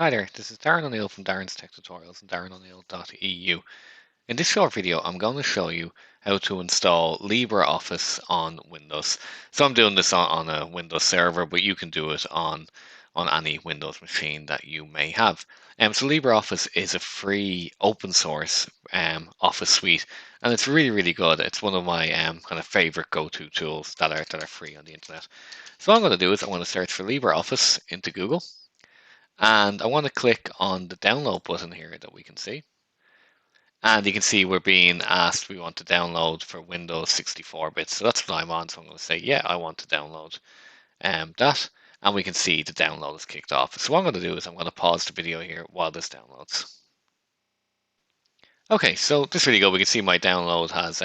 Hi there, this is Darren O'Neill from Darren's Tech Tutorials and darreno'neill.eu. In this short video, I'm going to show you how to install LibreOffice on Windows. So I'm doing this on a Windows server, but you can do it on any Windows machine that you may have. So LibreOffice is a free open source Office suite, and it's really good. It's one of my kind of favorite go-to tools that are free on the internet. So what I'm going to do is I'm going to search for LibreOffice into Google. And I want to click on the download button here that we can see. And you can see we're being asked we want to download for Windows 64 bits. So that's what I'm on. So I'm going to say, yeah, I want to download that. And we can see the download is kicked off. So what I'm going to do is I'm going to pause the video here while this downloads. Okay, so this video we can see my download has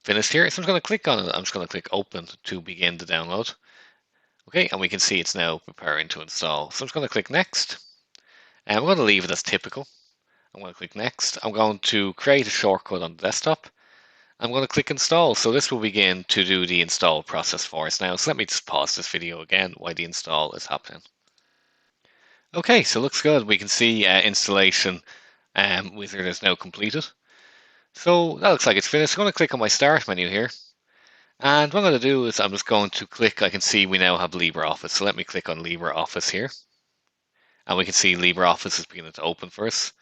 finished here. So I'm going to click on it. I'm just going to click open to begin the download. Okay, and we can see it's now preparing to install. So I'm just going to click next. And I'm going to leave it as typical. I'm going to click next. I'm going to create a shortcut on the desktop. I'm going to click install. So this will begin to do the install process for us now. So let me just pause this video again while the install is happening. Okay, so it looks good. We can see installation wizard is now completed. So that looks like it's finished. I'm going to click on my start menu here. And what I'm going to do is I'm just going to click, I can see we now have LibreOffice. So let me click on LibreOffice here. And we can see LibreOffice is beginning to open for us.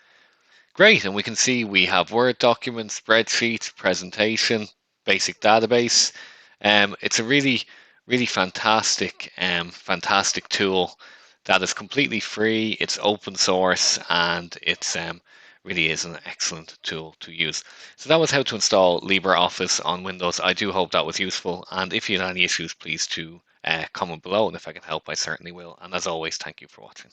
Great, and we can see we have Word documents, spreadsheet, presentation, basic database. It's a really fantastic tool that is completely free. It's open source, and it's really is an excellent tool to use. So that was how to install LibreOffice on Windows. I do hope that was useful, and if you have any issues, please do comment below, and if I can help, I certainly will. And as always, thank you for watching.